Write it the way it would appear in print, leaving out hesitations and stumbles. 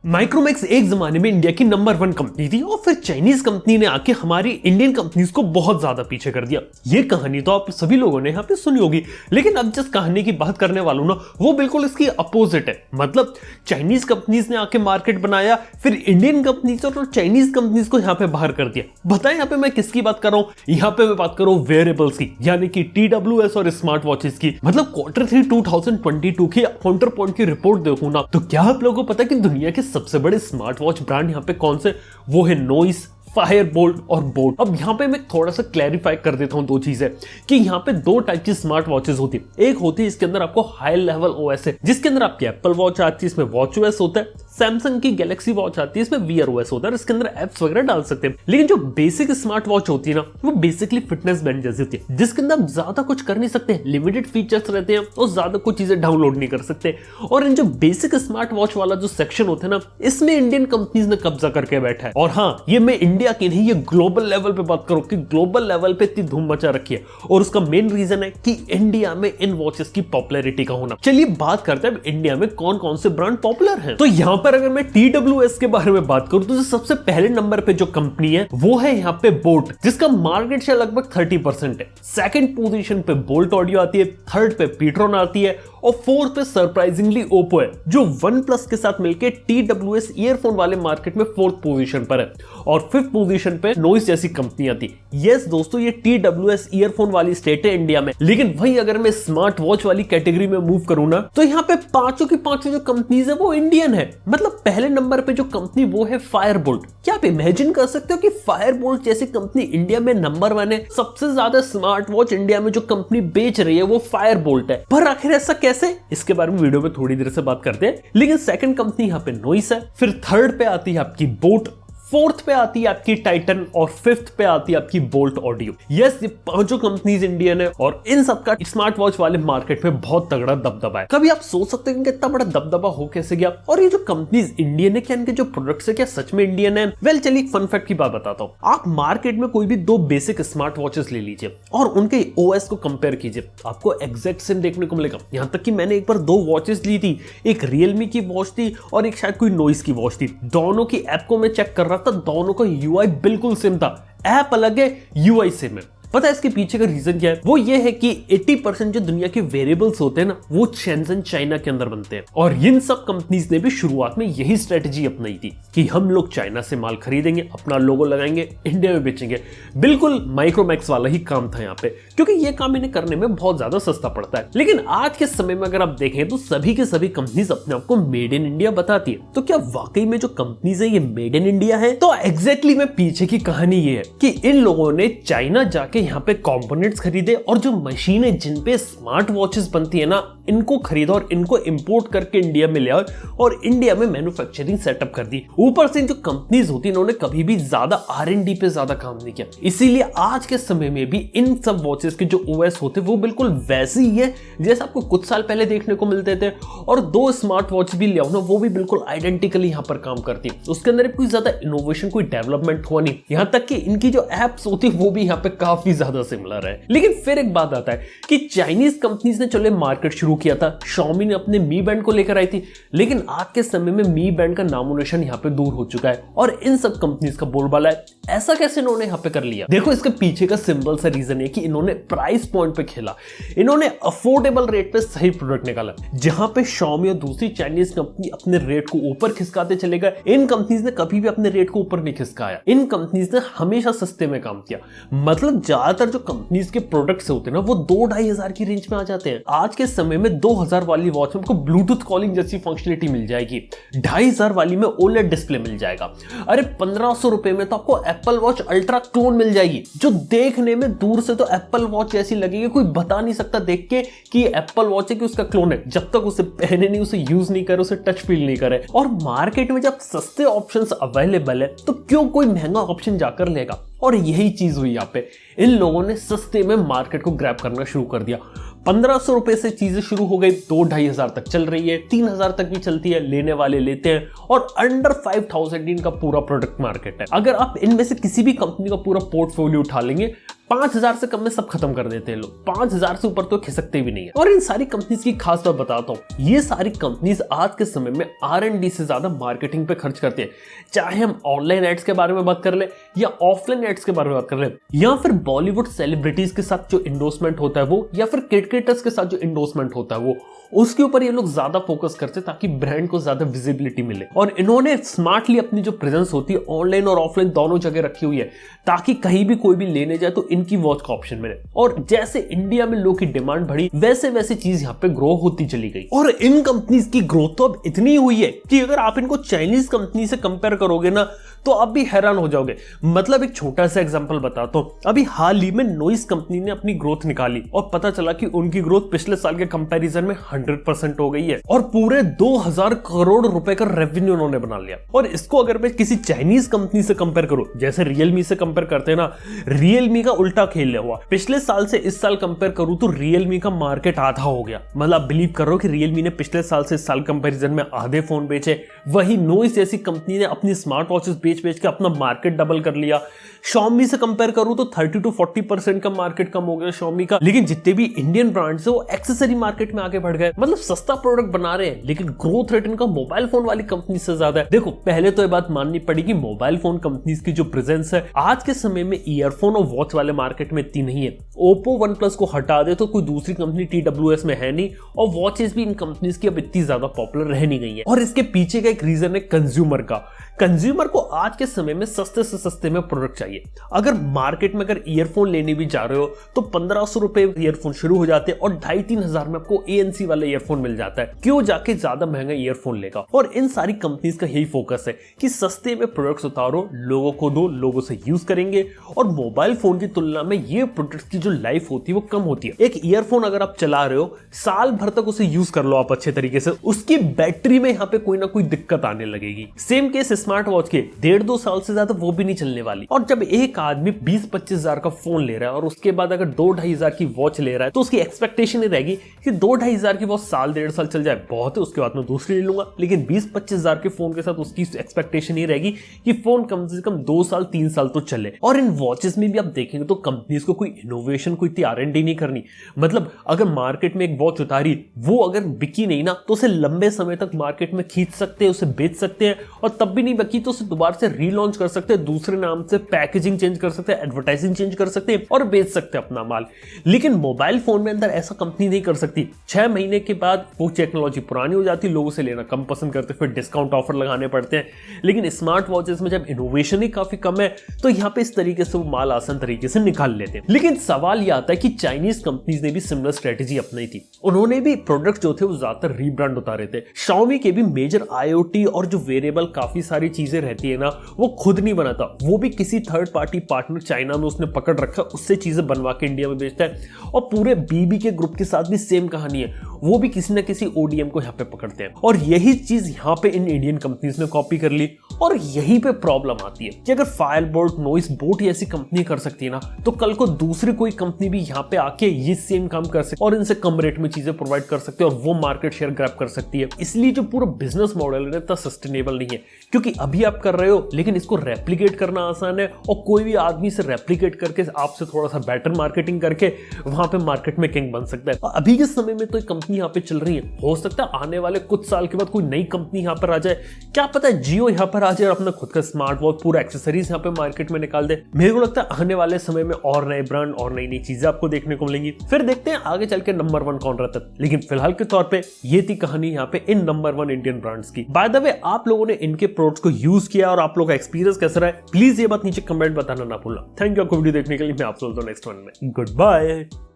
Micromax एक जमाने में इंडिया की नंबर 1 कंपनी थी और फिर चाइनीज कंपनी ने आके हमारी इंडियन कंपनीज को बहुत ज्यादा पीछे कर दिया। ये कहानी तो आप सभी लोगों ने यहाँ पे सुनी होगी, लेकिन अब जिस कहानी की बात करने वालों ना वो बिल्कुल इसकी अपोजिट है। मतलब चाइनीज कंपनीज ने आके मार्केट बनाया, फिर इंडियन कंपनीज और चाइनीज कंपनीज को यहाँ पे बाहर कर दिया। बताएं यहाँ पे मैं किसकी बात कर रहा हूँ? यहाँ पे मैं बात कर रहा हूँ वेयरेबल्स की, यानी कि TWS और स्मार्ट वॉचेस की। मतलब Q3 2022 की काउंटर पॉइंट की रिपोर्ट देखूं ना, तो क्या आप लोगों को पता है कि दुनिया के सबसे बड़े स्मार्ट वॉच ब्रांड यहाँ पे कौन से? वो है नॉइस, फायरबोल्ट और बोट। अब यहाँ पे मैं थोड़ा सा क्लैरिफाई कर देता हूँ दो चीजें कि यहाँ पे दो टाइप की स्मार्ट वॉचेस होती है। एक होती है इसके अंदर आपको हाई लेवल OS है, जिसके अंदर आपकी एप्पल वॉच आती है, इसमें वॉच OS होता है। सैमसंग की गैलेक्सी वॉच आती है, इसमें Wear OS होता है और इसके अंदर एप्स वगैरह डाल सकते हैं। लेकिन जो बेसिक स्मार्ट वॉच होती है ना, वो बेसिकली फिटनेस बैंड जैसी होती है, जिसके अंदर आप ज्यादा कुछ कर नहीं सकते, लिमिटेड फीचर्स रहते हैं और ज्यादा कुछ चीजें डाउनलोड नहीं कर सकते। और इन जो बेसिक स्मार्ट वॉच वाला जो सेक्शन होता है ना, इसमें इंडियन कंपनीज ने कब्जा करके बैठा है। और हाँ, ये मैं इंडिया की नहीं, ये ग्लोबल लेवल पे बात करूं कि ग्लोबल लेवल पे इतनी धूम मचा रखी है और उसका मेन रीजन है कि इंडिया में इन वॉचेस की पॉपुलैरिटी का होना। चलिए बात करते हैं इंडिया में कौन कौन से ब्रांड पॉपुलर हैं। तो यहाँ पर अगर मैं TWS के बारे में बात करूं तो सबसे पहले नंबर पे जो कंपनी है वो है यहाँ पे बोट, जिसका मार्केट शेयर लगभग 30% है। सेकंड पोजीशन पे बोल्ट ऑडियो आती है, थर्ड पे पीट्रॉन आती है और फोर्थ पे सरप्राइजिंगली ओप्पो है, जो OnePlus के साथ मिलकर TWS ईयरफोन वाले मार्केट में फोर्थ पोजीशन पर है। और फिफ्थ पोजीशन पे नॉइस जैसी कंपनी आती है। यस दोस्तों, ये TWS ईयरफोन वाली स्टेट है इंडिया में, लेकिन वही अगर मैं स्मार्ट वॉच वाली कैटेगरी में मूव करूं ना, तो यहाँ पे पांचों की पांचों जो कंपनीज है वो इंडियन है। मतलब पहले नंबर पे जो कंपनी वो है फायरबोल्ट। क्या आप इमेजिन कर सकते हो कि फायरबोल्ट जैसी कंपनी इंडिया में नंबर 1 है? सबसे ज्यादा स्मार्ट वॉच इंडिया में जो कंपनी बेच रही है वो फायरबोल्ट है। पर आखिर ऐसा कैसे? इसके बारे में वीडियो में थोड़ी देर से बात करते हैं। लेकिन सेकंड कंपनी यहाँ पे नॉइस है, फिर थर्ड पे आती है आपकी बोट, फोर्थ पे आती है आपकी टाइटन और फिफ्थ पे आती है आपकी बोल्ट ऑडियो। यस, ये पांचों कंपनीज इंडियन है और इन सब का स्मार्ट वॉच वाले मार्केट में बहुत तगड़ा दबदबा है। कभी आप सोच सकते हैं कि इतना बड़ा दबदबा हो कैसे गया? और ये जो कंपनीज इंडियन है, क्या इनके जो प्रोडक्ट्स है क्या सच में इंडियन है? वेल चलिए एक फन फैक्ट की बात बताता हूँ। आप मार्केट में कोई भी दो बेसिक स्मार्ट वॉचेस ले लीजिए और उनके OS को कंपेयर कीजिए, आपको एग्जैक्ट सेम देखने को मिलेगा। यहाँ तक कि मैंने एक बार दो वॉचेस ली थी, एक रियलमी की वॉच थी और एक शायद कोई नॉइस की वॉच थी। दोनों की ऐप को मैं चेक कर रहा था, दोनों का UI बिल्कुल सेम था। ऐप अलग है, UI सेम है। पता है इसके पीछे का रीजन क्या है? वो ये है कि 80% जो दुनिया के वेरिएबल्स होते हैं ना, वो शेंजन चाइना के अंदर बनते हैं। और इन सब कंपनीज ने भी शुरुआत में यही स्ट्रेटेजी अपनाई थी कि हम लोग चाइना से माल खरीदेंगे, अपना लोगो लगाएंगे, इंडिया में बेचेंगे। बिल्कुल माइक्रोमैक्स वाला ही काम था यहाँ पे, क्योंकि ये काम इन्हें करने में बहुत ज्यादा सस्ता पड़ता है। लेकिन आज के समय में अगर आप देखें तो सभी के सभी कंपनीज अपने आप को मेड इन इंडिया बताती है। तो क्या वाकई में जो कंपनीज है ये मेड इन इंडिया है? तो एग्जैक्टली में पीछे की कहानी ये है कि इन लोगों ने चाइना जाके यहाँ पे कंपोनेंट्स खरीदे और जो मशीनें जिन पे स्मार्ट वॉचेस बनती है ना, इनको खरीदा और इनको इंपोर्ट करके इंडिया में ले आए और इंडिया में मैन्युफैक्चरिंग सेटअप कर दी। ऊपर से जो कंपनीज होती है इन्होंने कभी भी ज्यादा R&D पे ज्यादा काम नहीं किया। इसीलिए आज के समय में भी इन सब वॉचेस के जो OS होते वो बिल्कुल वैसे ही है जैसे आपको कुछ साल पहले देखने को मिलते थे। और दो स्मार्ट वॉच भी ले आओ ना, वो भी बिल्कुल आइडेंटिकली यहाँ पर काम करती है। उसके अंदर कोई ज्यादा इनोवेशन, कोई डेवलपमेंट हुआ नहीं। यहाँ तक कि इनकी जो एप्स होती है वो भी यहाँ पे काफी ज्यादा सिमिलर है। लेकिन फिर एक बात आता है कि चाइनीज कंपनीज ने चले मार्केट शुरू किया था, Xiaomi ने अपने Mi Band को लेकर आई थी, लेकिन आज के समय में Mi Band का नामो निशान यहाँ पे दूर हो चुका है और इन सब कंपनीज का बोलबाला है। ऐसा कैसे इन्होंने यहाँ पे कर लिया? देखो, इसके पीछे का सिंपल सा रीजन है कि इन्होंने प्राइस पॉइंट पे खेला। इन्होंने अफोर्डेबल रेट पे सही प्रोडक्ट निकाला। जहां पे Xiaomi और दूसरी चाइनीज कंपनी अपने रेट को ऊपर खिसकाते चले गए, इन कंपनीज ने कभी भी अपने रेट को ऊपर नहीं खिसकाया। इन कंपनीज ने हमेशा सस्ते में काम किया। मतलब ज्यादातर जो कंपनीज के प्रोडक्ट्स होते हैं ना, वो 2-2.5 हजार की रेंज में आ जाते हैं। आज के समय में 2000 वाली वॉच में आपको ब्लूटूथ कॉलिंग जैसी फंक्शनलिटी मिल जाएगी, 2500 वाली में OLED डिस्प्ले मिल जाएगा। अरे 1500 रुपए में तो आपको एप्पल वॉच अल्ट्रा क्लोन मिल जाएगी, जो देखने में दूर से तो एप्पल वॉच जैसी लगेगी। कोई बता नहीं सकता देख के कि एप्पल वॉच है कि उसका क्लोन है, जब तक उसे पहने नहीं, उसे यूज नहीं करे, उसे टच फील नहीं करे। और मार्केट में जब सस्ते ऑप्शंस अवेलेबल है तो क्यों कोई महंगा ऑप्शन जाकर लेगा? और यही चीज हुई यहाँ पे। इन लोगों ने सस्ते में मार्केट को ग्रैब करना शुरू कर दिया। 1500 रुपए से चीजें शुरू हो गई, 2-2.5 हजार तक चल रही है, 3000 तक भी चलती है, लेने वाले लेते हैं। और अंडर 5000 इनका पूरा प्रोडक्ट मार्केट है। अगर आप इनमें से किसी भी कंपनी का पूरा पोर्टफोलियो उठा लेंगे, 5,000 से कम में सब खत्म कर देते हैं लोग, 5,000 से ऊपर तो खिसकते भी नहीं है। और इन सारी कंपनीज की खास बात बताता हूँ, ये सारी कंपनीज आज के समय में R&D से ज्यादा मार्केटिंग पे खर्च करते हैं। चाहे हम ऑनलाइन एड्स के बारे में बात कर ले या ऑफलाइन एड्स के बारे में बात कर ले, या फिर बॉलीवुड सेलिब्रिटीज के साथ जो इंडोर्समेंट होता है वो, या फिर क्रिकेटर्स के साथ जो इंडोर्समेंट होता है वो, उसके ऊपर ये लोग ज्यादा फोकस करते ताकि ब्रांड को ज्यादा विजिबिलिटी मिले। और इन्होंने स्मार्टली अपनी जो प्रेजेंस होती है ऑनलाइन और ऑफलाइन दोनों जगह रखी हुई है ताकि कहीं भी कोई भी लेने जाए तो इनकी वॉच का ऑप्शन मिले। और जैसे इंडिया में लोग की डिमांड बढ़ी वैसे वैसे चीज यहाँ पे ग्रो होती चली गई। और इन कंपनीज की ग्रोथ तो अब इतनी हुई है कि अगर आप इनको चाइनीज कंपनी से कंपेयर करोगे ना तो आप भी हैरान हो जाओगे। मतलब एक छोटा सा एग्जांपल बताता हूं, अभी हाल ही में नोइस कंपनी ने अपनी ग्रोथ निकाली और पता चला कि उनकी ग्रोथ पिछले साल के कंपैरिजन में 100% हो गई है और पूरे 2000 करोड़ रुपए का रेवेन्यू उन्होंने बना लिया। और इसको अगर मैं किसी चाइनीज कंपनी से कंपेयर करूं, जैसे रियलमी से कंपेयर करते हैं ना, रियलमी का उल्टा खेल हुआ। पिछले साल से इस साल कंपेयर करूं तो रियलमी का मार्केट आधा हो गया। मतलब बिलीव कर रहा हूं कि रियलमी ने पिछले साल से इस साल कंपैरिजन में आधे फोन बेचे। वही नोइस जैसी कंपनी ने अपनी स्मार्ट वॉचेस बेच के अपना मार्केट डबल कर लिया। Xiaomi से कंपेयर करूं तो 30 to 40% का मार्केट कम हो गया Xiaomi का। लेकिन जितने भी इंडियन ब्रांड्स है वो एक्सेसरी मार्केट में आगे बढ़ गए। मतलब सस्ता प्रोडक्ट बना रहे हैं लेकिन ग्रोथ रेट इनका मोबाइल फोन वाली कंपनी से ज्यादा है। देखो पहले तो ये बात माननी पड़ेगी, मोबाइल फोन कंपनीज की जो प्रेजेंस है आज के समय में ईयरफोन और वॉच वाले मार्केट में इतनी नहीं है। ओप्पो OnePlus को हटा दे तो कोई दूसरी कंपनी TWS में है नहीं, और वॉचेस भी इन कंपनीज की अब इतनी ज्यादा पॉपुलर रह नहीं गई है। और इसके पीछे का एक रीजन है कंज्यूमर का। कंज्यूमर को आज के समय में सस्ते से सस्ते में प्रोडक्ट चाहिए। अगर मार्केट में अगर ईयरफोन लेने भी जा रहे हो तो 1500 रुपए ईयरफोन शुरू हो जाते हैं और 2,500-3 हजार में आपको ANC वाला ईयरफोन मिल जाता है। क्यों जाके ज्यादा महंगा ईयरफोन लेगा? और इन सारी कंपनीज का यही फोकस है कि सस्ते में प्रोडक्ट्स उतारो, लोगों को दो, लोगों से यूज करेंगे। और मोबाइल फोन की तुलना में ये प्रोडक्ट्स की जो लाइफ होती है वो कम होती है। एक ईयरफोन अगर आप चला रहे हो साल भर तक उसे यूज कर लो आप अच्छे तरीके से, उसकी बैटरी में यहाँ पे कोई ना कोई दिक्कत आने लगेगी। सेम केस स्मार्ट वॉच के 1.5-2 साल से ज्यादा वो भी नहीं चलने वाली। और जब एक आदमी 20-25 हजार का फोन ले रहा है और उसके बाद अगर 2-2.5 हजार की वॉच ले रहा है तो उसकी एक्सपेक्टेशन ही रहेगी कि 2-2.5 हजार की वॉच साल 1.5 साल चल जाए, बहुत है, उसके बाद मैं दूसरी ले लूंगा। लेकिन 20-25 हजार के फोन के साथ उसकी एक्सपेक्टेशन ही रहेगी कि फोन कम से कम 2 साल 3 साल तो चले। और इन वॉचेस में भी आप देखेंगे तो कंपनीज को कोई इनोवेशन, कोई R&D नहीं करनी। मतलब अगर मार्केट में एक वॉच उतारी, वो अगर बिकी नहीं ना तो उसे लंबे समय तक मार्केट में खींच सकते हैं, उसे बेच सकते हैं, और तब भी नहीं बिकी तो उसे दोबारा से रीलॉन्च कर सकते हैं, दूसरे नाम से पैकेजिंग चेंज कर सकते हैं, एडवर्टाइजिंग चेंज कर सकते हैं और बेच सकते हैं अपना माल। लेकिन मोबाइल फोन में अंदर ऐसा कंपनी नहीं कर सकती। 6 महीने के बाद वो टेक्नोलॉजी पुरानी हो जाती, लोग उसे लेना कम पसंद करते, फिर डिस्काउंट ऑफर लगाने पड़ते हैं। लेकिन स्मार्ट वॉचेस में जब इनोवेशन ही काफी कम है तो यहाँ पे इस तरीके से वो माल आसान तरीके से निकाल लेते हैं। लेकिन सवाल यह आता है कि चाइनीज कंपनीज ने भी सिमिलर स्ट्रेटेजी अपनाई थी। उन्होंने भी प्रोडक्ट जो थे वो ज्यादातर रीब्रांड उतारे थे। Xiaomi के भी मेजर IoT और जो वेरिएबल काफी सारी चीजें रहती है ना, वो खुद नहीं बनाता, वो भी किसी थर्ड पार्टी पार्टनर चाइना में उसने पकड़ रखा, उससे चीजें बनवा के इंडिया में बेचता है। और पूरे BB के ग्रुप के साथ भी सेम कहानी है, वो भी किसी ना किसी ODM को यहाँ पे पकड़ते हैं। और यही चीज यहाँ पे इन इंडियन कंपनीज ने कॉपी कर ली। और यहीं पे प्रॉब्लम आती है कि अगर फायरबोल्ट, नॉइस बोट ऐसी कंपनी कर सकती है ना, तो कल को दूसरी कोई कंपनी भी यहाँ पे आके ये सेम काम कर सकती है और इनसे कम रेट में चीजें प्रोवाइड कर सकती है और वो मार्केट शेयर ग्रैब कर सकती है। इसलिए जो पूरा बिजनेस मॉडल है इतना सस्टेनेबल नहीं है, क्योंकि अभी आप कर रहे हो लेकिन इसको रेप्लिकेट करना आसान है और कोई भी आदमी से रेप्लिकेट करके आपसे थोड़ा सा बेटर मार्केटिंग करके वहां पे मार्केट में किंग बन सकता है। अभी के समय में तो एक कंपनी यहाँ पे चल रही है, हो सकता है आने वाले कुछ साल के बाद कोई नई कंपनी यहाँ पर आ जाए, क्या पता है जियो यहाँ पर आ जाए और अपना खुद का स्मार्ट वॉच पूरा एक्सेसरीज यहाँ पे मार्केट में निकाल दे। मेरे को लगता है आने वाले समय में और नए ब्रांड और नई नई चीजें आपको देखने को मिलेंगी। फिर देखते हैं आगे चल के नंबर 1 कौन रहता है। लेकिन फिलहाल के तौर पे ये थी कहानी यहाँ पे इन नंबर 1 इंडियन ब्रांड्स की। बाय द वे आप लोगों ने इनके प्रोडक्ट्स को यूज किया और आप लोगों का एक्सपीरियंस कैसा रहा है, प्लीज ये बात नीचे कमेंट बताना ना भूलना। थैंक यू आपको वीडियो देखने के लिए। मैं आपसे मिलता हूं नेक्स्ट वन में। Good bye.